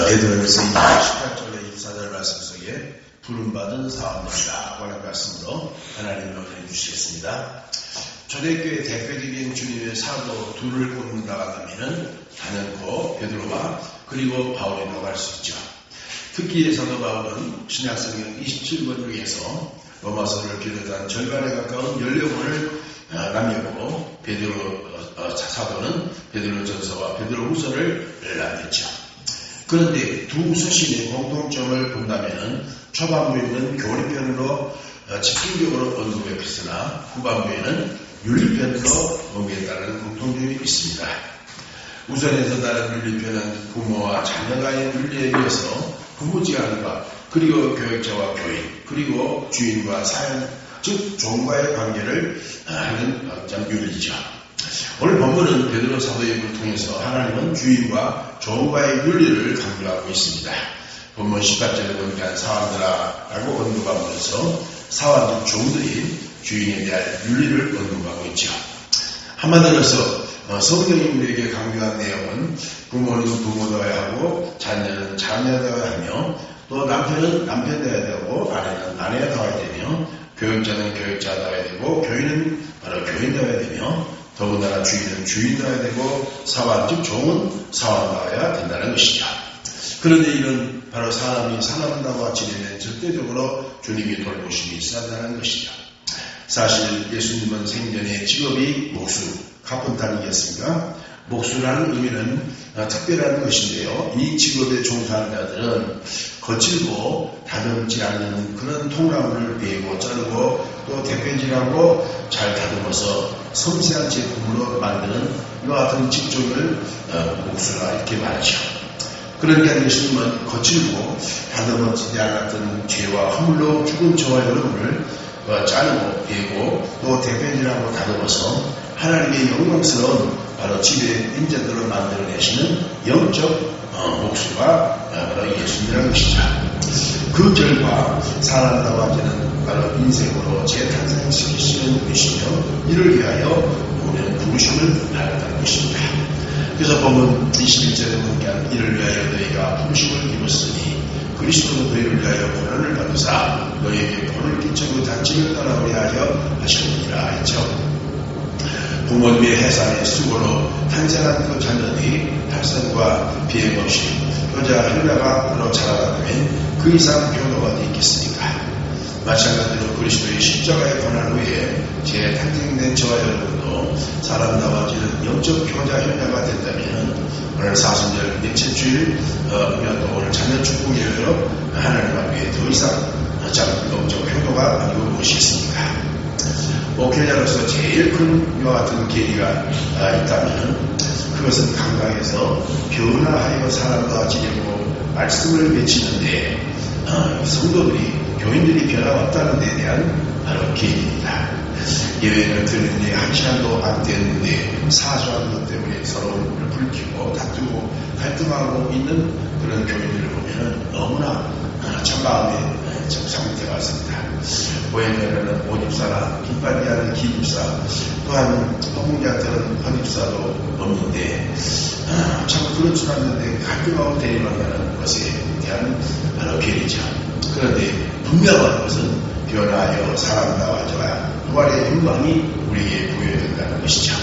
베드로전서 18절의 24절 말씀 속에 부름받은 사람들이다 라는 말씀으로 하나님을 은혜 주시겠습니다. 초대교회 대표적인 주님의 사도 둘을 꼽는다고 하면 단연코 베드로와 그리고 바울이라고 할 수 있죠. 특히 사도 바울은 신약성경 27권 중에서 로마서를 비롯한 절반에 가까운 14권을 남겼고 베드로 사도는 베드로전서와 베드로후서를 남겼죠. 그런데 두 서신의 공통점을 본다면 초반부에는 교리편으로 집중적으로 언급했으나 후반부에는 윤리편으로 언급했다는 공통점이 있습니다. 우선에서 다른 윤리편은 부모와 자녀가의 윤리에 이어서 부부지간의 것, 그리고 교역자와 교인, 그리고 주인과 사연, 즉 종과의 관계를 하는 윤리죠. 오늘 본문은 베드로 사도의 입을 통해서 하나님은 주인과 종과의 윤리를 강조하고 있습니다. 본문 18절에 보니까 사원들아라고 언급하면서 사원 즉 종들이 주인에 대한 윤리를 언급하고 있죠. 한마디로서 성경이 우리에게 강조한 내용은 부모는 부모되어야 하고 자녀는 자녀되어야 하며 또 남편은 남편되어야 되고 아내는 아내되어야 되며 교역자는 교역자되어야 되고 교인은 바로 교인되어야 되며 더군다나 주인은 주인되어야 되고 사원 즉 종은 사원되어야 된다는 것이죠. 그런데 이런 바로 사람이 살아간다고 지내면 절대적으로 주님이 돌보심이 있어야 한다는 것이죠. 사실 예수님은 생전에 직업이 목수, 카펜터이겠습니까? 목수라는 의미는 특별한 것인데요. 이 직업에 종사하는 자들은 거칠고 다듬지 않는 그런 통나무를 베고 자르고 또 대패질하고 잘 다듬어서 섬세한 제품으로 만드는 이와 같은 직종을 목수라 이렇게 말하죠. 그러니까 예수님은 거칠고 다듬어지지 않았던 죄와 허물로 죽은 저와 여러분을 자르고 베고 또 대패질하고 다듬어서 하나님의 영광스러운 바로 집의 인자들을 만들어내시는 영적 목수가 바로 예수님이라는 것이죠. 그 결과 사람다워지는 바로 인생으로 재탄생시키시는 분이시며 이를 위하여 우리는 부르심을 받았다는 것입니다. 그래서 보면 21절에 보니까 이를 위하여 너희가 부르심을 입었으니 그리스도는 너희를 위하여 고난을 받으사 너희에게 본을 끼치고 다짐을 떠나오게 하여 하셨느니라 했죠. 부모님의 해산의 수고로 탄생한 그 자녀들이 탈선과 비행 없이 효자 혈자가 바로 자라가면 그 이상 효도가 어디 있겠습니까? 마찬가지로 그리스도의 십자가의 고난 후에 재탄생된 저와 여러분도 사람다워지는 영적 효자 혈자가 된다면 오늘 사순절 넷째 주일 또 오늘 자녀 축복이에요. 하나님 앞에 더 이상 영적 효도가 아니고 무엇이겠습니까? 목회자로서 제일 큰 이와 같은 계기가 있다면 그것은 강당에서 변화하여 사람과 지내고 말씀을 맺히는데 성도들이 교인들이 변화가 없다는 데 대한 바로 계기입니다. 예배를 드리는데 한 시간도 안 됐는데 사소한 것 때문에 서로를 불키고 다투고 갈등하고 있는 그런 교인들을 보면 너무나 참 마음에 상태가 왔습니다. 보혜자는 모집사나 깃발이하는 기집사 또한 허공자들은 헌집사도 없는데 참 그렇지 않는데 갈등하고 대립한다는 것에 대한 바로 괴리죠. 그런데 분명한 것은 변화하여 사람다워져야 부활의 영광이 우리에게 부여된다는 것이죠.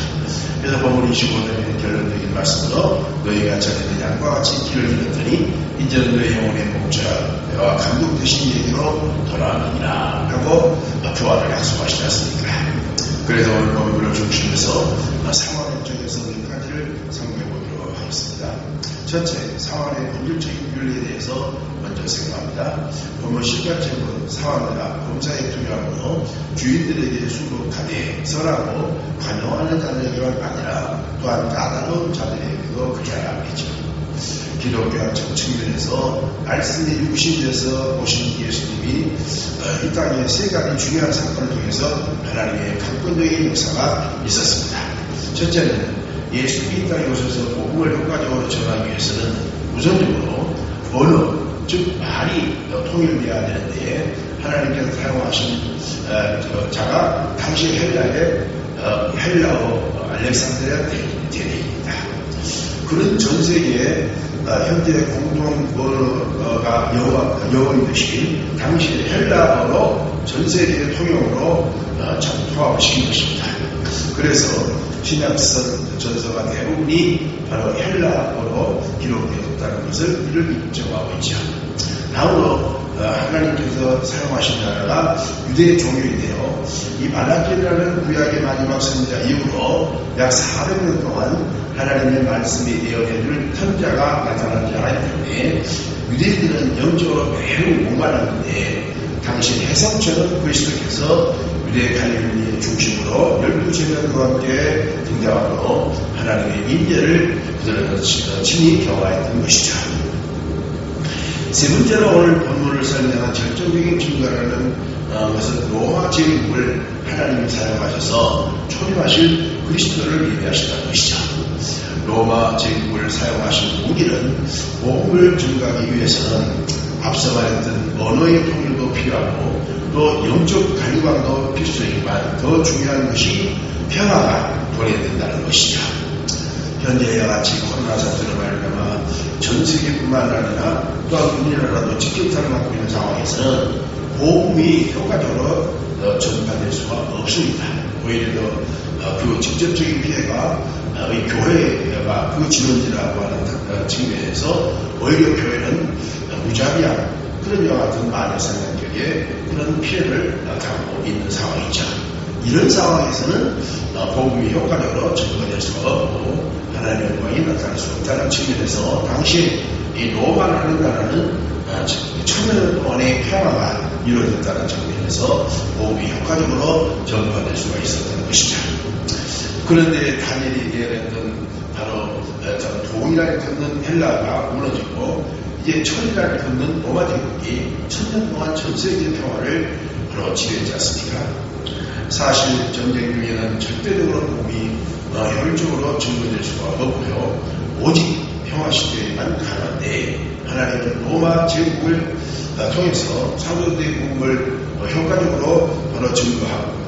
그래서 본문 25절의 결론적인 말씀으로 너희가 전에는 양과 같이 길을 잃었더니 이제는 너희 영혼의 목자와 감독되신 얘기로 돌아가느니라 하고 부활을 약속하시지 않습니까? 그래서 오늘 본문을 중심해서 상황 쪽에서 몇 가지를 상고해 보도록 하겠습니다. 첫째, 상황의 본질적인 윤리에 대해서 먼저 생각합니다. 본문 18절은 사원이나 검사에 투명하고 주인들에게 순복하되 선하고 관용하는 자들에게만 아니라 또한 까다로운 자들에게도 그렇게 하라 했죠. 기독교학적 측면에서 말씀이 육신에서 오신 예수님이 이 땅에 세 가지 중요한 사건을 통해서 하나님의 강권적인 역사가 있었습니다. 첫째는 예수님이 이 땅에 오셔서 복음을 효과적으로 전하기 위해서는 우선적으로 언어, 즉 말이 통일되어야 되는데 하나님께서 사용하신 자가 당시 헬라어 알렉산드리아 대대입니다. 그런 전 세계에 현재 공동 언어가 영어이듯이 당시 헬라어로 전 세계 통용으로 통합시킨 것입니다. 그래서 신약선 전서가 대부분이 바로 헬라어로 기록되었다는 것을 이를 입증하고 있죠. 다음으로 하나님께서 사용하신 나라가 유대 종교인데요. 이 말라기라는 구약의 마지막 선지자 이후로 약 400년 동안 하나님의 말씀이 예언해줄 선자가 나타나지 않았기 때문에 유대인들은 영적으로 매우 목말랐는데 당시 해성처럼 그리스도께서 유대 갈릴리의 중심으로 12제자들과 함께 등장하고 하나님의 임재를 그들은 친히 경험했던 것이죠. 세 번째로 오늘 본문을 설명한 절정적인 증거라는 것은 로마 제국을 하나님이 사용하셔서 초림하실 그리스도를 예배하셨다는 것이죠. 로마 제국을 사용하신 무기는 복음을 증거하기 위해서는 앞서 말했던 언어의 통일도 필요하고 또 영적 관광도 필수이지만 더 중요한 것이 평화가 도래된다는 것이죠. 현재 이와 같이 코로나 사태로 말미암아 전 세계뿐만 아니라 또한 우리나라도 직격탄을 맞고 있는 상황에서는 복음이 효과적으로 전파될 수가 없습니다. 오히려 그 직접적인 피해가 이 교회가 그 진원지라고 하는 측면에서 오히려 교회는 무자비한 그런 이와 같은 만여 상황격에 그런 피해를 당하고 있는 상황이죠. 이런 상황에서는 복음이 효과적으로 전파될 수가 없고 하나님의 영광이 나타날 수 없다는 측면에서 당시 이 로마라는 나라는 천년 동안의 평화가 이루어졌다는 측면에서 복음이 효과적으로 전파될 수가 있었던 것이죠. 그런데 다니엘이 예언했던 바로 동일하게 걷는 헬라가 무너지고 이제 천일하게 걷는 로마 제국이 천년 동안 전 세계 평화를 바로 지배했지 않습니까? 사실 전쟁 중에는 절대적으로 복음이 효율적으로 증거될 수가 없고요. 오직 평화 시대에만 가능한데 하나님은 로마 제국을 통해서 사도들의 복음을 효과적으로 바로 증거하고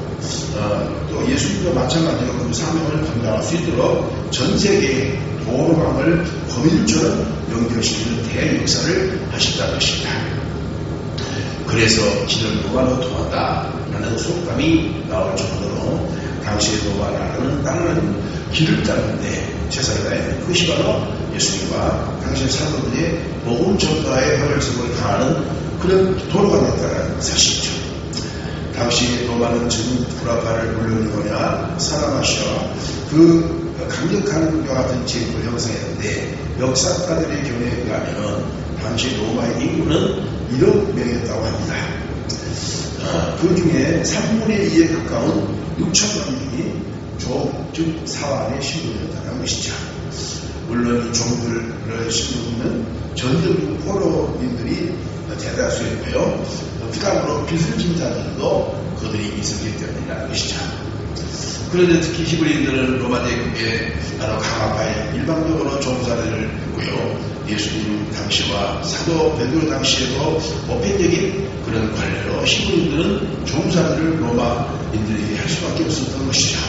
또 예수님도 마찬가지로 그 사명을 감당할 수 있도록 전 세계에 도로망을 거민처럼 연결시키는 대역사를 하셨다는 것입니다. 그래서 길을 로마로 통한다라는 속담이 나올 정도로 당시의 로마라는 나라는 길을 따르는데 최선을 다했는 그것이 바로 예수님과 당시의 사도들의 복음 전파의 효율성을 다하는 그런 도로가 됐다는 사실이죠. 당시 로마는 지금 구라파를 물려주거나 사랑하시어 그 강력한 것 같은 제국을 형성했는데 역사가들의 견해에 의하면 당시 로마의 인구는 1억 명이었다고 합니다. 그 중에 3분의 2에 가까운 6천만 명이 즉 사환의 신분이었다는 것이죠. 물론 이 종들의 신분은 전쟁 포로인들이 대다수였고요. 그 다음으로 빚을 진 자들도 그들이 있었기 때문이라는 것이죠. 그런데 특히 히브리인들은 로마 제국의 바로 강화파에 일방적으로 종사를 했고요. 예수님 당시와 사도 베드로 당시에도 보편적인 그런 관례로 히브리인들은 종사를 로마인들에게 할 수밖에 없었던 것이죠.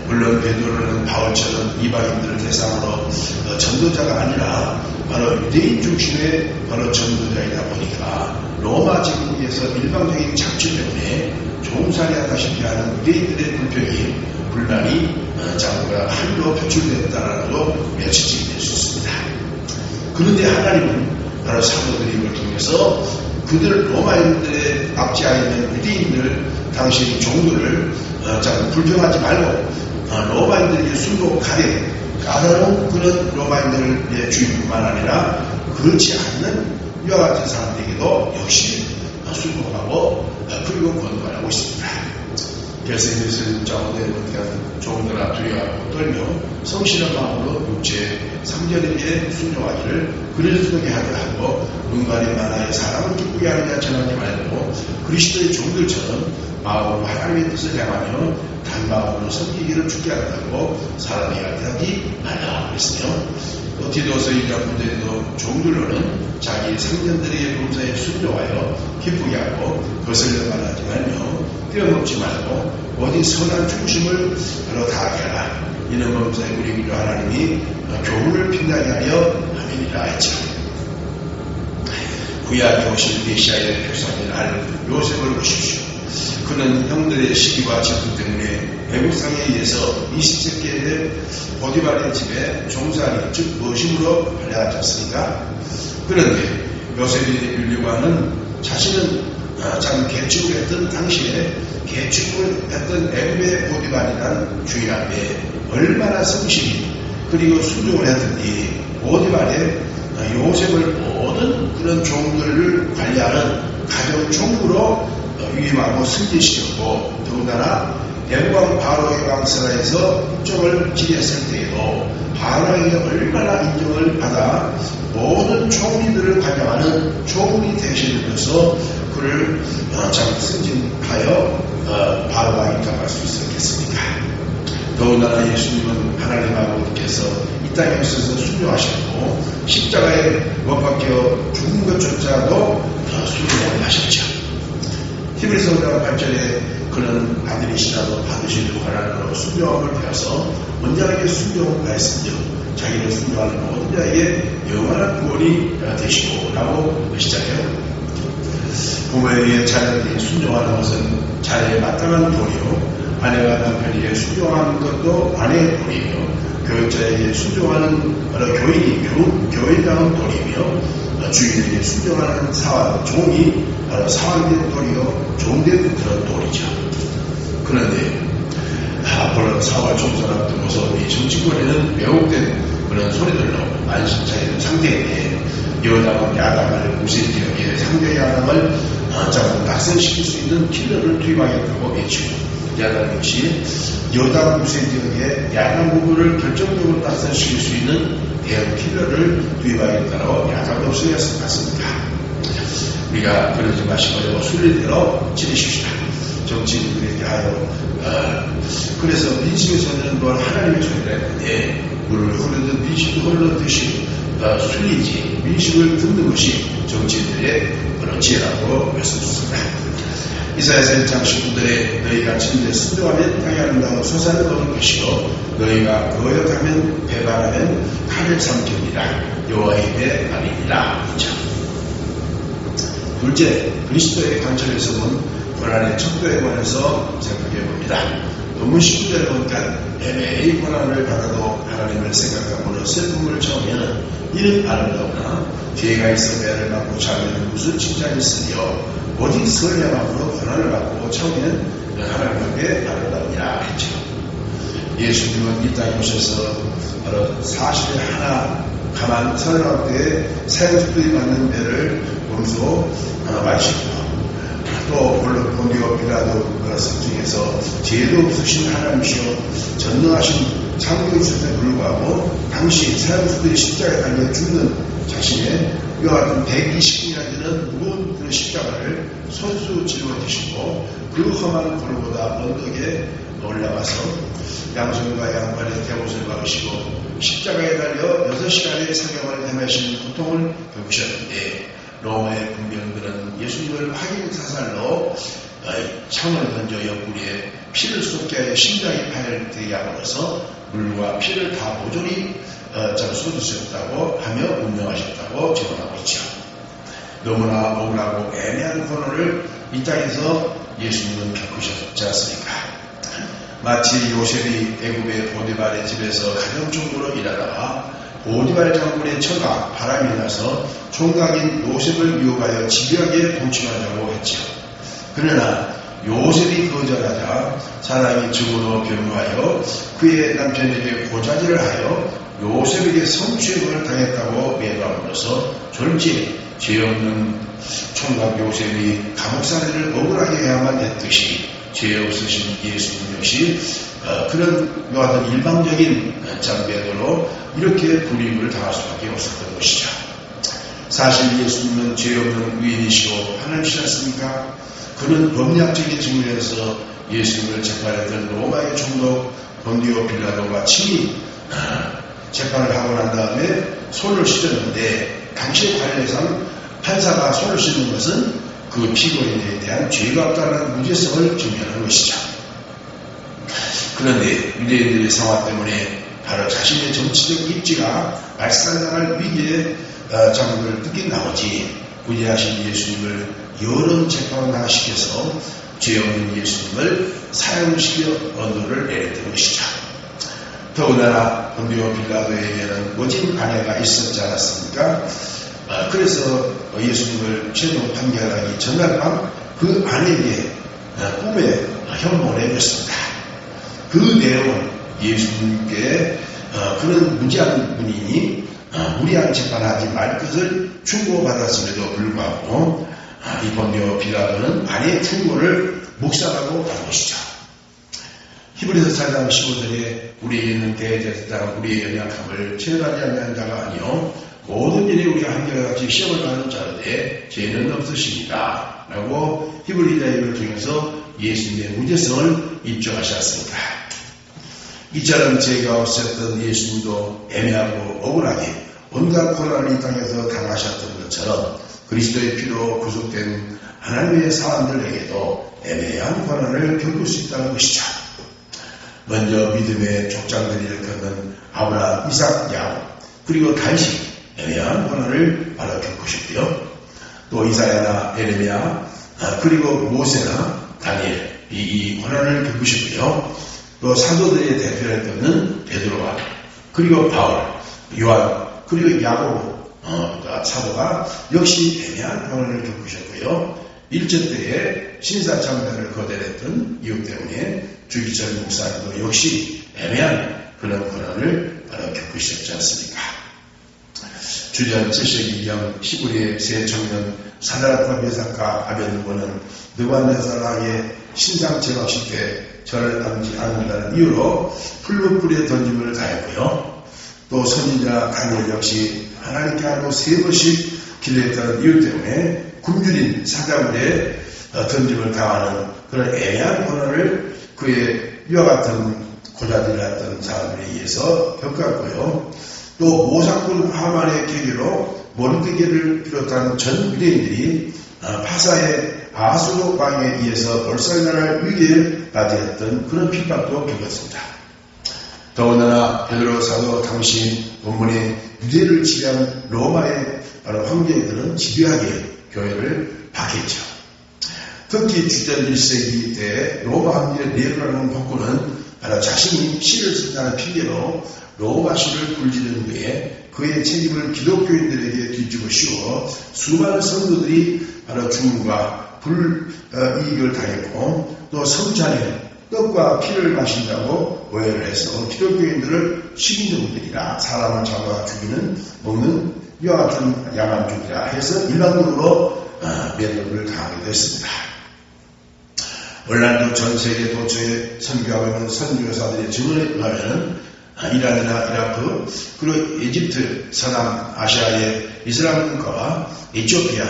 물론 베드로는 바울처럼 이방인들을 대상으로 전도자가 아니라 바로 유대인 중심의 바로 전도자이다 보니까 로마 제국에서 일방적인 착취 때문에 종살이 하다시피 하는 유대인들의 불만이 장부가 한로 표출되었다라고 멸치지게 될 수 있습니다. 그런데 하나님은 바로 사도들의 힘을 통해서 그들 로마인들의 압제하에 있는 유대인들 당시 종들을 불평하지 말고 로마인들에게 순도 가게 까다로운 그런 로마인들의 주인뿐만 아니라 그렇지 않는 이와 같은 사람들에게도 역시 순종하고 그리고 권고하고 있습니다. 그래서 이것을 자원에 종들아 두려워하고 떨며 성실한 마음으로 육체 3절에게 순종하기를 그리스도께 하게 하고 눈가리 만화에 사람을 기쁘게 하는 자 전하지 말고 그리스도의 종들처럼 마음으로 하나님의 뜻을 향하며 단마음으로 섬기기를 죽게 하고 사람이 하지 말라 그랬으며 또 디도서 2장 9절에도 종들로는 자기 상전들의 범사에 순종하여 기쁘게 하고 거슬려 말하지 말며 뛰어넘지 말고 오직 선한 중심을 바로 다하게 하라. 이는 범사에 우리 기도 하나님이 교훈을 빛나게 하려 함이니라 했죠. 구약에 오신 메시아의 표상인 알 요셉을 보십시오. 그는 형들의 시기와 질투 때문에 애국상에 의해서 20세기에 보디발의 집에 종살이 즉 머심으로 팔려갔지 그런데 요셉이 윤리관은 자신은 참 개축을 했던 당시에 개축을 했던 애굽의 보디발이라는 주인한테 얼마나 성실히 그리고 순종을 했더니 보디발의 요셉을 모든 그런 종들을 관리하는 가정 종으로 위임하고 승진시켰고 더군다나 대왕 바로의 왕세라에서 국정을 지냈을 때에도 바로에게 얼마나 인정을 받아 모든 총리들을 관장하는 총리 대신을 둬서 그를 참 승진하여 바로가 인정할 수 있었겠습니까? 더군다나 예수님은 하나님 아버지께서 이 땅에 오셔서 순종하셨고 십자가에 못 박혀 죽은 것조차도 순종을 하셨죠. 히브리서 5장 8절에 그는 아들이시라도 받으시는 하나님으로 순종함을 배워서 원자에게 순종하였으며 자기를 순종하는 모든 자에게 영원한 구원이 되시고 라고 시작해요. 부모에 의해 자녀들이 순종하는 것은 자녀의 마땅한 도리요 아내가 남편에게 순종하는 것도 아내의 도리며 교육자에게 순종하는 교인이 교인다운 도리며 주인에게 순종하는 사원, 종이 사원된 도리요 종된 그런 도리죠. 그런데 앞으로 사월 총선을 두고서 이 정치권에는 왜곡된 그런 소리들로 안심차이는 상대에게 여당은 야당을 무시지역에 상대 야당을 자꾸 낙선시킬 수 있는 킬러를 투입하겠다고 외치고 야당 역시 여당 무시지역에 야당 후보를 결정적으로 낙선시킬 수 있는 대형 킬러를 투입하겠다고 야당도 없어졌을 것 같습니다. 우리가 그러지 마시고 순리대로 지내십시다. 정치인들에게 하여 그래서 민심에서는 뭘 하나님의 소리를 했는데 물을 흐르듯 민심도 흐르듯이 순리지 민심을 듣는 것이 정치인들의 그런 지혜라고 말씀드렸습니다. 이사야서 1장 19절에 너희가 진리에 순종하면 땅에 아름다운 소산을 얻을 것이요 너희가 거역하면 배반하면 칼을 삼키리라 여호와의 내 말이니라. 둘째, 그리스도의 관점에서 본 고난의 척도에 관해서 생각해 봅니다. 본문 19절에 보니까 애매히 고난을 받아도 하나님을 생각하고는 슬픔을 처음에는 이는 아름다우나 죄가 있어 매를 받고 자면은 무슨 칭찬이 있으며 오직 선량함으로 고난을 받고 처음에는 하나님 앞에 아름다우니라 했죠. 예수님은 이 땅에 오셔서 바로 40일 하나 가만 선언할 때 사형수들이 받는 매를 몸소 마시고 또 물론 본디오 빌라도 성중에서 죄도 없으신 하나님이시여 전능하신 창조주셨음에 불구하고 당시 사형수들이 십자가에 달려 죽는 자신의 이와 같은 120분이나 되는 무거운 그 십자가를 손수 짊어지시고 그 험한 골고다 언덕에 올라가서 양손과 양발에 대못을 박으시고 십자가에 달려 6시간의 사경을 헤매시는 고통을 겪으셨는데 로마의 군병들은 예수님을 확인 사살로 창을 던져 옆구리에 피를 쏟게 하여 심장이 파열되게 하면서 물과 피를 다 모조리 쏟으셨다고 하며 운명하셨다고 증언하고 있죠. 너무나 억울하고 애매한 고난을 이 땅에서 예수님은 겪으셨지 않습니까? 마치 요셉이 애굽의 보디발의 집에서 가정총무로 일하다가 보디발 장군의 처가 바람이 나서 총각인 요셉을 유혹하여 집요하게 동침하자고 했죠. 그러나 요셉이 거절하자 사람이 증오로 변호하여 그의 남편에게 고자질을 하여 요셉에게 성추행을 당했다고 매도함으로써 졸지에 죄 없는 총각 요셉이 감옥살이를 억울하게 해야만 했듯이 죄 없으신 예수님 역시 그런 요하던 일방적인 매도로 이렇게 불이익을 당할 수밖에 없었던 것이죠. 사실 예수님은 죄 없는 의인이시고 하나님이시지 않습니까? 그는 법리학적인 측면에서 예수님을 재판했던 로마의 총독 본디오 빌라도가 친히 재판을 하고 난 다음에 손을 씻었는데 당시의 관례상 판사가 손을 씻는 것은 그 피고인에 대한 죄가 없다는 무죄성을 증명하는 것이죠. 그런데 유대인들의 성화 때문에 바로 자신의 정치적 입지가 말살당할 위기에 장면을 느낀 나머지 구제하신 예수님을 여러 재판을 시켜서 죄 없는 예수님을 사형시켜 언도를 내렸던 것이죠. 더군다나 본디오 빌라도에게는 모진 아내가 있었지 않았습니까? 그래서 예수님을 최종 판결하기 전날 밤 그 아내에게 꿈에 현몽을 내렸습니다. 그 내용은 예수님께 그런 무지한 분이니 무리한 재판하지 말 것을 충고받았음에도 불구하고 이 본디오 빌라도는 아내의 충고를 묵살하고 간 것이죠. 히브리서 4장 15절에 우리에게는 대제사장 우리의 연약함을 체험하지 않는 자가 아니요 모든 일에 우리가 한결같이 시험을 받는 자로되 죄는 없으십니다. 라고 히브리자를 통해서 예수님의 무죄성을 입증하셨습니다. 이처럼 죄가 없었던 예수님도 애매하고 억울하게 온갖 고난을 이 땅에서 당하셨던 것처럼 그리스도의 피로 구속된 하나님의 사람들에게도 애매한 고난을 겪을 수 있다는 것이죠. 먼저 믿음의 족장들이 일컫는 아브라함, 이삭, 야곱 그리고 다윗이 애매한 고난을 바로 겪으셨고요. 또 이사야나 에레미야 그리고 모세나 다니엘 이 고난을 겪으셨고요. 또 사도들의 대표를 걷는 베드로와 그리고 바울, 요한 그리고 야고보 사도가 역시 애매한 고난을 겪으셨고요. 일제 때에 신사참배를 거절했던 이유 때문에 주기철 목사님도 역시 애매한 그런 고난을 겪으셨지 않습니까? 주전 7세기경 시부리의 세 청년 사드락과 메삭과 아벤누고는 느부갓네살의 신상 제각식 때 절을 담지 않는다는 이유로 풀무불에 던짐을 다했고요. 또 선지자 다니엘 역시 하나님께 하고 3번씩 기도했다는 이유 때문에 굶주린 사자굴에 던짐을 당하는 그런 애매한 고난을 그의 이와 같은 고자질을 했던 사람들에 의해서 겪었고요. 또 모사꾼 하만의 계기로 모르드게를 비롯한 전 유대인들이 파사의 아수르 왕에 의해서 몰살당할 위기에 맞이했던 그런 핍박도 겪었습니다. 더군다나 베드로 사도 당시 본문에 유대를 지배한 로마의 바로 황제들은 집요하게 교회를 박했죠. 특히 주전 1세기 때 로마 황제 네로라는 폭군은 바로 자신이 시를 쓴다는 핑계로 로마시를 굴지른 후에 그의 책임을 기독교인들에게 뒤집어 씌워 수많은 성도들이 바로 죽음과 불이익을 당했고 또 성찬에 떡과 피를 마신다고 오해를 해서 기독교인들을 식인종들이나 사람을 잡아 죽이는 먹는 이와 같은 야만족이라 해서 일반적으로 매듭을 당하게 됐습니다. 오늘날도 전 세계 도처에 선교하고 있는 선교사들의 증언에 의하면 이란이나 이라크 그리고 이집트, 서남아시아의 이슬람 국가와 에티오피아,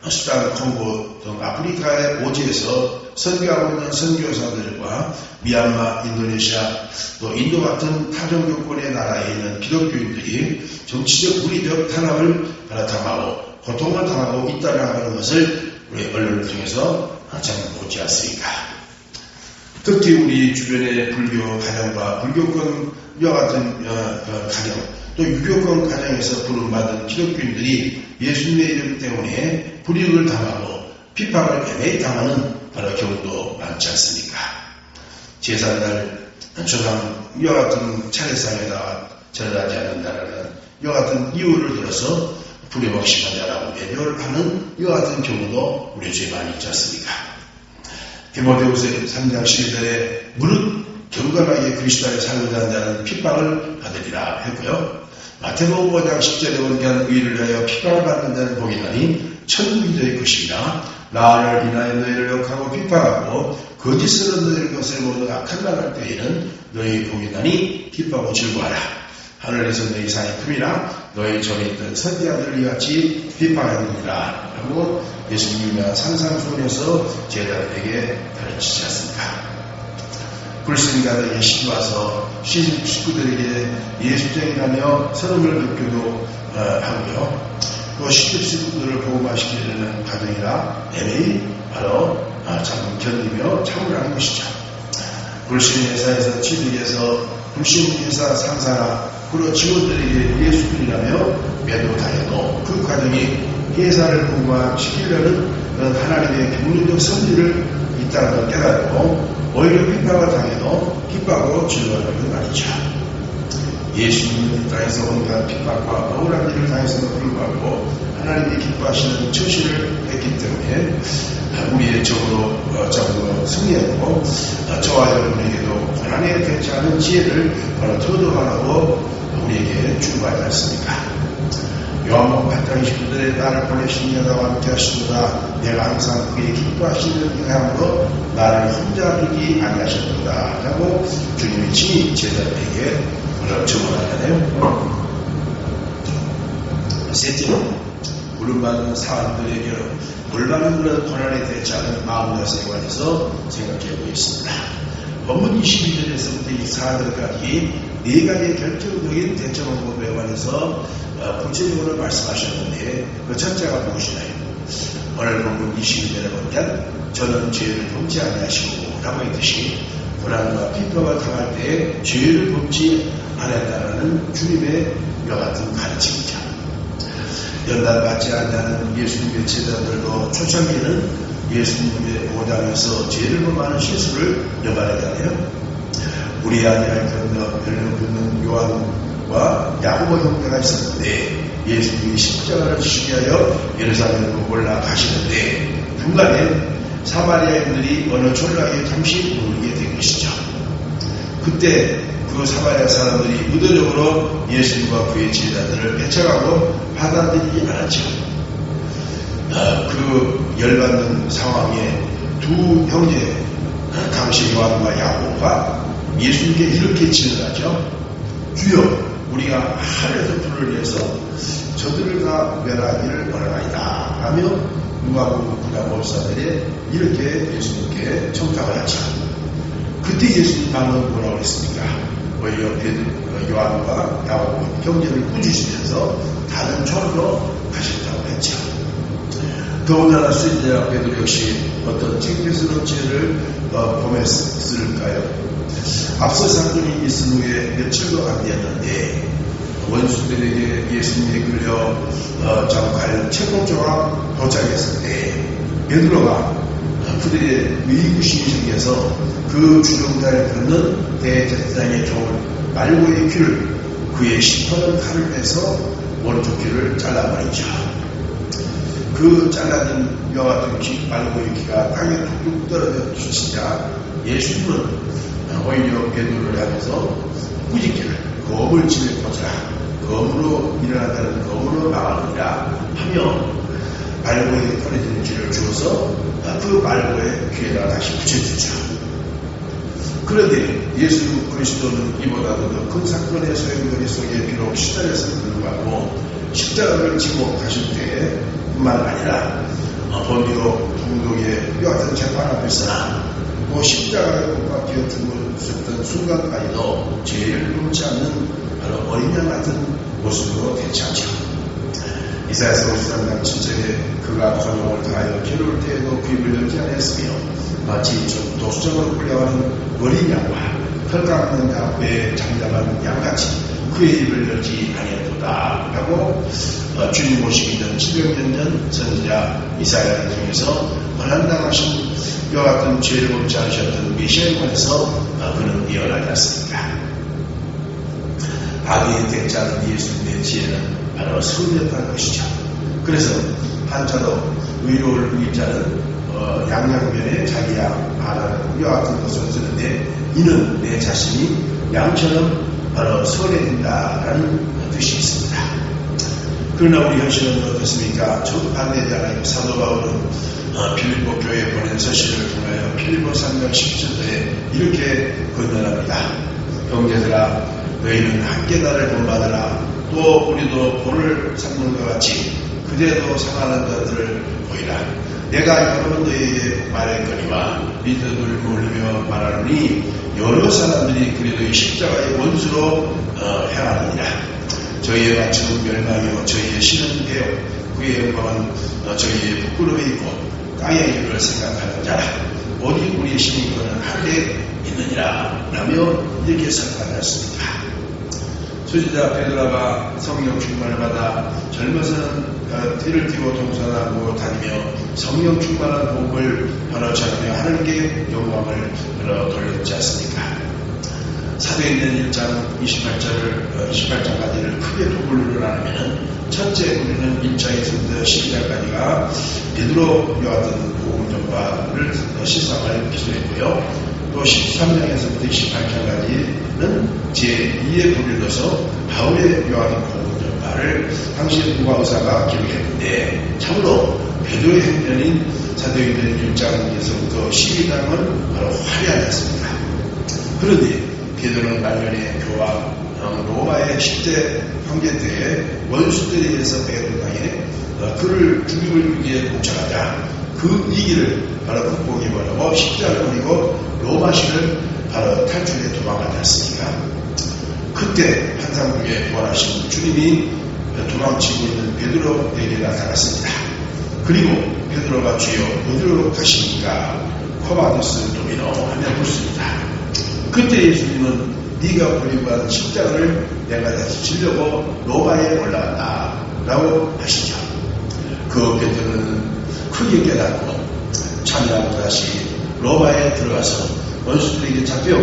수단, 콩고 등 아프리카의 오지에서 선교하고 있는 선교사들과 미얀마, 인도네시아, 또 인도 같은 타종교권의 나라에 있는 기독교인들이 정치적, 물리적 탄압을 당하고 고통을 당하고 있다고 하는 것을 우리 언론을 통해서 참 보지 않습니까? 특히 우리 주변의 불교 가정과 불교권 이와 같은 가정, 또 유교권 가정에서 부름받은 기독교인들이 예수님의 이름 때문에 불이익을 당하고 핍박을 애매히 당하는 바로 경우도 많지 않습니까? 제사날 조상 이와 같은 차례상에다가 절하지 않는다는 이와 같은 이유를 들어서 불효박심한 자라고 매료를 하는 이와 같은 경우도 우리 주에 많이 있지 않습니까? 디모데후서 3장 12절에 무릇 경건하게 그리스도의 삶을 사는 자는 핍박을 받으리라 했고요. 마태복음 5장 10절에 온전한 의를 위하여 핍박을 받는 자는 복이 나니 천국이 너희 것이라. 나를 인하여 너희를 욕하고 핍박하고 거짓으로 너희를 것을 모두 악한 나갈 때에는 너희 복이 나니 기뻐하고 즐거워하라. 하늘에서 너희 상의 품이라 너희 전에 있던 선지자들을 이같이 비판하느니라 라고 예수님이 산상수훈에서 제자들에게 가르치지 않습니까? 불신자들에게 시기와서 식구들에게 예수쟁이라며 서름을 느끼기도 하고요. 또 식구들을 보호하시키려는 가정이라 애매히 바로 참 견디며 참으라는 것이죠. 불신회사에서 취득해서 불신회사 상사나 그런 직원들에게 예수님이라며 매도당해도 그 과정이 회사를 공부시키려는 하나님의 경륜적 섭리를 있다는 걸 깨닫고 오히려 핍박을 당해도 기뻐하고 즐거워하는 말이죠. 예수님은 이 땅에서 온갖 핍박과 억울한 일을 당해서도 불구하고 하나님이 기뻐하시는 처신을 했기 때문에 우리의 적으로 승리했고 저와 여러분에게도 고난에 대처하는 지혜를 터득하라고 우리에게 주고하지 않습니까? 요한복음 8장 29절에 나를 보내신 여자와 함께 하시도다. 내가 항상 그의 기뻐하시는 향으로 나를 혼자 두지 아니하셨도다 라고 주님이 친히 제자들에게 증언하잖아요. 셋째는 부름받은 사람들에게 올바른 그런 고난에 대처하는 마음가짐에 관해서 생각해 보겠습니다. 본문 22절에서부터 24절까지 네 가지의 결정적인 대처 방법에 관해서 구체적으로 말씀하셨는데 그 첫째가 무엇이나요? 오늘 본문 22절에 보면 저는 죄를 범치 아니하시고 라고 했듯이 고난과 핍박을 당할 때 죄를 범치 않았다는 주님의 여 같은 가르침이죠. 연단받지 않는 예수님의 제자들도 초창기는 예수님의 보장에서 죄를 범하는 실수를 연발했잖아요. 우리 아들을 걷는 요한과 야고보 형제가 있었는데 예수님이 십자가를 지시기 위하여 예루살렘으로 올라가시는데 중간에 사마리아인들이 어느 졸라에 잠시 머물게 된 것이죠. 그때 그 사마리아 사람들이 의도적으로 예수님과 그의 제자들을 배척하고 받아들이지 않았죠. 그 열받는 상황에 두 형제 당시 요한과 야고보가 예수님께 이렇게 질문하죠. 주여 우리가 하늘에서 불을 내서 저들을 다 멸하기를 원하나이다 하며 누가복음 9장 54절에 이렇게 예수님께 청탁을 하죠. 그때 예수님 방금 뭐라고 했습니까? 오히려 요한과 야고보 형제를 꾸짖으면서 다른 쪽으로 가셨다고 했죠. 더군다나 수제자 베드로 역시 어떤 창피스러운 죄를 범했을까요? 앞서 사건이 있은 후에 며칠도 안 되었는데 원수들에게 예수님이 끌려 갈 채권조가 도착했을 때 베드로가 그들의 의구심이 생겨서 그 주정자를 걷는 대제사장의 종 말고의 귀를 그의 시퍼런 칼을 빼서 오른쪽 귀를 잘라버리죠. 그 잘라진 여와 같은 귀, 말고의 귀가 땅에 툭툭 떨어져 주시자 예수님은 오히려 베드로를 하면서 꾸짖기를 검을 집에 꽂으라. 검으로 일어난다는 검으로 막아놓으라 하며 말고에 떨어지는 귀를 주어서 그 말고의 귀에다 다시 붙여주죠. 그런데 예수 그리스도는 이보다도 더 큰 사건의 소용돌이 속에 비록 시달렸음을 불구하고 십자가를 지고 가실 때에 뿐만 아니라 범비로 중독의 뼈같은 재판 앞에서나 또 십자가에 못 박혀 죽었던 순간까지도 죄를 범치 않는 바로 어린 양 같은 모습으로 대처하죠. 이사야서 53장 7절에 그가 권용을 다하여 괴로울 때에도 귀를 열지 않았으며 마치 도수장으로 끌려가는 어린 양과 털 깎는 자 앞에 잠잠한 양같이 그의 입을 열지 아니했도다 라고 주님 모시기 전 700년 전 선지자 이사야를 통해서 고난당하신 이와 같은 죄를 범치 않으셨던 메시아에 관해서 그는 예언하지 않습니까? 악에 대처하는 예수님의 지혜는 바로 서울이었다는 것이죠. 그래서 한자로 의로울 의자는 양양면에 자기 양 아라는 이와 같은 것을 쓰는데 이는 내 자신이 양처럼 바로 서울해진다라는 뜻이 있습니다. 그러나 우리 현실은 어떻습니까? 정반대잖아요. 사도 바울은 필리포 교회에 보낸 서신을 통하여 필리포 3장 10절에 이렇게 건면합니다. 형제들아 너희는 함께 나를 본받으라. 또 우리도 본을 삼는 것 같이 그대도 상하는 자들을 보이라. 내가 여러 번 너희에게 말했거니와 믿음을 몰리며 말하노니 여러 사람들이 그리도의 십자가의 원수로 행하느니라. 저희의 마침은 멸망이요 저희의 신은 배요 그의 영광은 저희의 부끄러움이 있고 땅의 일을 생각하는 자라. 어디 우리의 신인권은 하늘에 있느니라 라며 이렇게 설명하였습니다. 소지자 베드로가 성령 충만을 받아 젊어서는 뒤를 띠고 동산하고 다니며 성령 충만한 복을 바로 전하며 하늘께 영광을 돌렸지 않습니까? 사도행전 1장 28장까지를 크게 두 분류를 나누면 첫째 우리는 1장에서부터 12장까지가 베드로 요하던 복음 전파를 실상을 기술했고요. 또 13장에서부터 28장까지는 제2의 분류로서 바울의 요하던 복음 전파를 당시 누가 의사가 기록했는데 참으로 베드로의 행전인 사도행전 1장에서부터 12장은 바로 화려하였습니다. 그런데 베드로는 말년에 교와 로마의 10대 황제 때에 원수들에 의해서 베드로당에 그를 죽이기 위해 공착하자 그 위기를 바로 극복해 보려고 십자가를 버리고 로마시를 바로 탈출해 도망가지 않습니까? 그때 환상 중에 부활하신 주님이 도망치고 있는 베드로에게 나타났습니다. 그리고 베드로가 주여 어디로 가십니까? 코바두스 도미노 하며 묻습니다. 그때 예수님은 네가 버리고 한 십자가를 내가 다시 지려고 로마에 올라간다 라고 하시죠. 그 베드로는 크게 깨닫고 참여하고 다시 로마에 들어가서 원수들에게 잡혀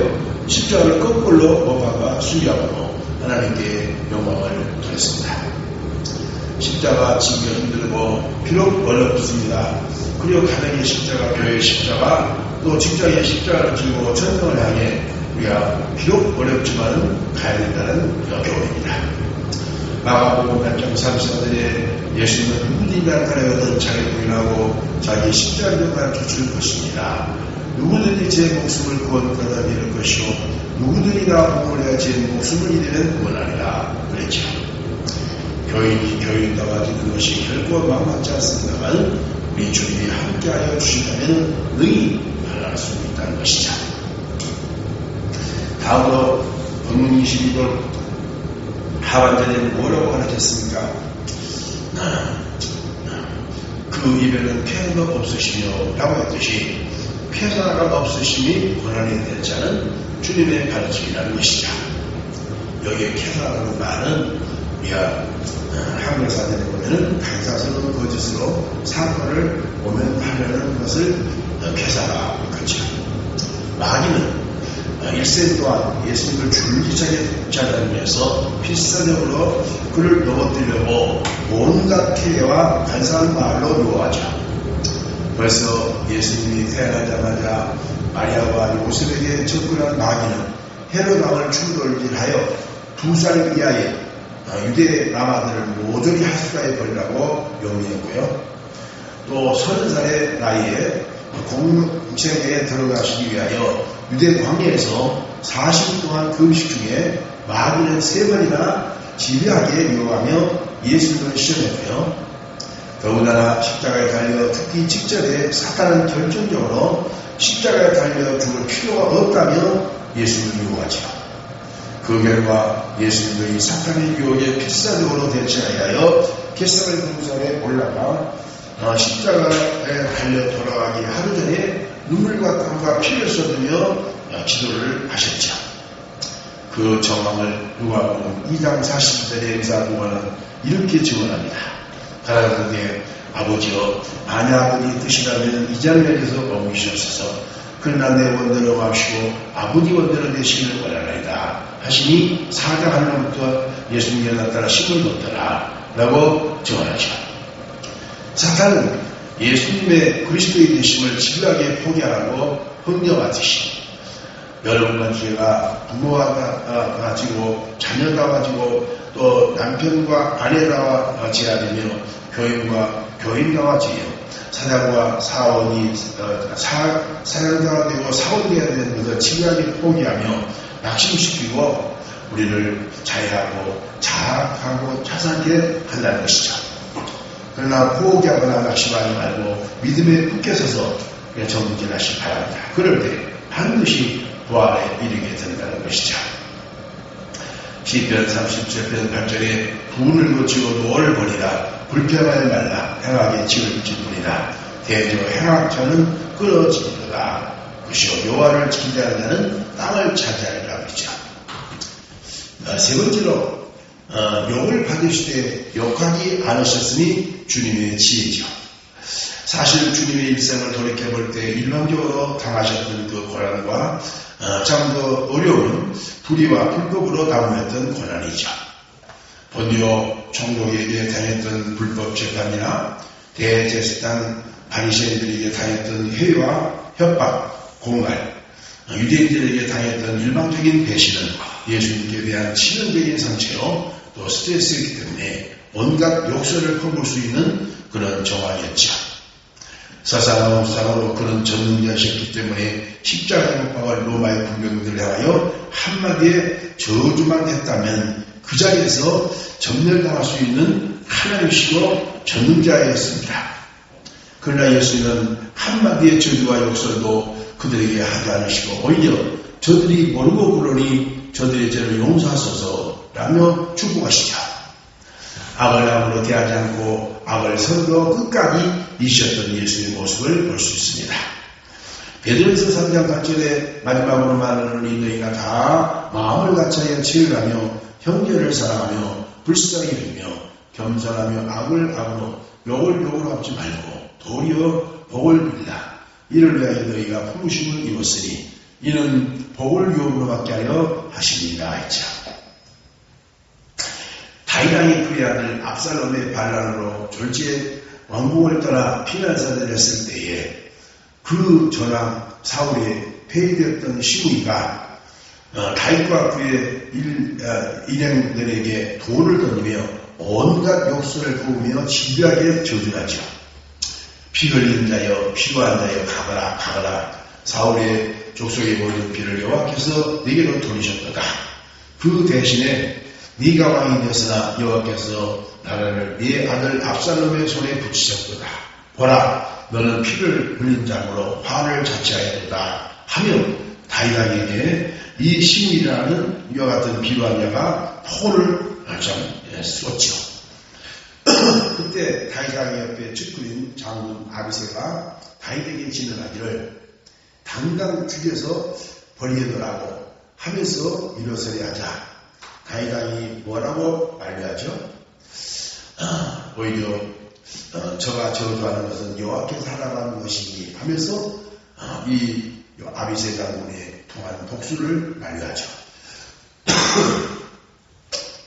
십자가를 거꾸로 못 박아 수리함으로 하나님께 영광을 돌렸습니다. 십자가 지기가 힘들고 비록 어렵습니다. 그리고 가정의 십자가, 교회의 십자가, 또 직장의 십자가를 지고 전쟁을 향해 우리가 비록 어렵지만 가야 된다는 교훈입니다. 마가복음 8장 34절에 예수님은 누구든지 나타내거든 자기 부인하고 자기 십자가를 줄 것입니다. 누구든지 제 목숨을 구원하다 잃을 것이요 누구든지 나 보고래야 제 목숨을 잃으면 구원하리라 그랬죠. 교인이 교인다와 기는 것이 결코 만만치 않습니다만 우리 주님이 함께하여 주신다면 능히 발랄할 수 있다는 것이죠. 다음으로 본문 22절 하반절에는 뭐라고 가르쳤습니까? 그 입에는 폐허가 없으시며 라고 했듯이 폐허가 없으심이 고난이 된 자는 주님의 가르침이라는 것이죠. 여기에 폐허라는 말은 우리가 한글 사전에 보면은 간사스러운 거짓으로 사건을 오면하려는 것을 폐사라 그렇죠. 마귀는 일생 동안 예수님을 줄기차게 쫓아다니면서 필사적으로 그를 넘어뜨리려고 온갖 폐해와 간사한 말로 요하죠. 벌써 예수님이 태어나자마자 마리아와 요셉에게 접근한 마귀는 헤롯 왕을 충돌질하여 2살 이하의 유대 라마들을 모조리 하수가에 버리라고 명령했고요. 또 30살의 나이에 공생에 들어가시기 위하여 유대 광야에서 40일 동안 금식 중에 마귀는 3번이나 집요하게 유혹하며 예수님을 시험했고요. 더군다나 십자가에 달려 죽기 직전에 사탄은 결정적으로 십자가에 달려 죽을 필요가 없다며 예수님을 유혹하죠. 그 결과 예수님도 이 사탄의 유혹에 필사적으로 대처하여 겟세마네 동산에 올라가 십자가에 달려 돌아가기 하루 전에 눈물과 땀과 피를 쏟으며 기도를 하셨죠. 그 정황을 누가복음 2장 40절의 의사 누가는 이렇게 증언합니다. 가라사대 아버지여 만약 아버지 뜻이라면 이 장면에서 멈추셨어서 그러나 내 원대로 마시고 아버지 원대로 되시기를 원하나이다 하시니 사자 하늘로부터 예수님께 나타나 심을 놓더라 라고 증언하죠. 사탄은 예수님의 그리스도의 되심을 집요하게 포기하라고 흥겨맞으시 여러분과 제가 부모가 가지고 자녀가 가지고 또 남편과 아내가 지어야 되며 교인과 교인과 지어 사장과 사원이 사장자가 되고 사원이 되어야 되는 것을 집요하게 포기하며 낙심시키고 우리를 자해하고 자학하고 자살하게 한다는 것이죠. 그러나 포기하거나 낙심하지 말고 믿음에 굳게서서 정진하시기 바랍니다. 그럴 때 반드시 부활에 이르게 된다는 것이죠. 시편 37편 8절에 분을 고치고 노를 버리라 불평하지 말라 행하게 지을 뿐이라 대저 행악자는 끊어지리로다. 그시오 여호와를 기대하는 자는 땅을 차지하리라 그러죠. 세 번째로 욕을 받으시되 욕하지 않으셨으니 주님의 지혜죠. 사실 주님의 일생을 돌이켜볼 때 일반적으로 당하셨던 그 고난과 참 더 어려운 불의와 불법으로 담음했던 고난이죠. 본디오 총독에게 당했던 불법 재판이나 대제사장 바리새인들에게 당했던 회의와 협박, 공갈, 유대인들에게 당했던 일방적인 배신은 예수님께 대한 치명적인 상처로 또 스트레스였기 때문에 온갖 욕설을 퍼부을 수 있는 그런 정황이었죠. 사상으로 그런 전능자셨기 때문에 십자가에 못 박을 로마의 군병들을 향하여 한마디의 저주만 했다면 그 자리에서 전멸당할 수 있는 하나님이시고 전능자였습니다. 그러나 예수님은 한마디의 저주와 욕설도 그들에게 하지 않으시고 오히려 저들이 모르고 그러니 저들의 죄를 용서하소서 라며 축복하시죠. 악을 악으로 대하지 않고 악을 서로 끝까지 이기셨던 예수의 모습을 볼 수 있습니다. 베드로전서 3장 8절에 마지막으로 말하는 이 너희가 다 마음을 갖춰야 치유하며 형제를 사랑하며 불쌍히 여기며 겸손하며 악을 악으로 욕을 욕으로 하지 말고 도리어 복을 빌라. 이를 위하여 너희가 부르심을 입었으니 이는 복을 유업으로 받게 하려 하십니다 했죠. 다윗왕이 그의 아들 압살롬의 반란으로 졸지에 왕궁을 떠나 피난사를 했을 때에 그 전왕 사울의 폐위되었던 시므이가 다윗과 그의 일행들에게 돌을 던지며 온갖 욕설을 부으며 집요하게 저주하죠. 피 흘린 자여 피고한 자여 가거라 가거라. 사울의 족속에 모이는 피를 여호와께서 네게로 돌리셨도다. 그 대신에 네가 왕이 되었으나 여호와께서 나라를 네 아들 압살롬의 손에 붙이셨도다. 보라 너는 피를 흘린 자므로 화를 자체하였도다 하며 다윗에게 이 시므이라는 이와 같은 비루한 자가 포를 쏟죠. 그때 다윗왕의 옆에 측근인 장군 아비새가 다윗에게 진언하기를 당장 죽여서 버리겠노라고 하면서 일어서려 하자 다윗왕이 뭐라고 말하죠? 오히려 저가 저주하는 것은 여호와께서 하라는 것이니 하면서 이 아비새 장군의 통한 복수를 만류하죠.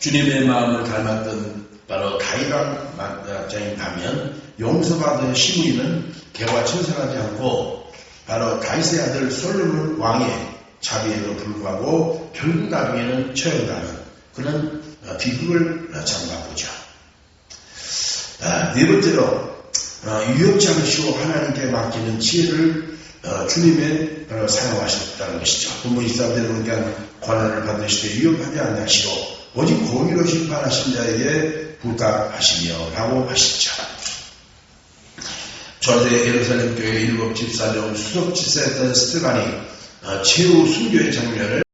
주님의 마음을 닮았던 바로 다윗왕장이 가면 용서받은 시므이는 개와 천선하지 않고 바로 다윗의 아들 솔로몬 왕의 자비에도 불구하고 결국 나중에는 처형당한 그런 비극을 장담하죠. 네 번째로 유협지 않으시고 하나님께 맡기는 지혜를 주님의 사용하셨다는 것이죠. 본문 23절에 보니까 고난을 받으시되 유협하지 아니하시고 오직 공의로 심판하신 자에게 부탁하시며 라고 하시죠. 전대 예루살렘 교회 일곱 집사 중 수석 집사였던 스테반이 최후 순교의 장면을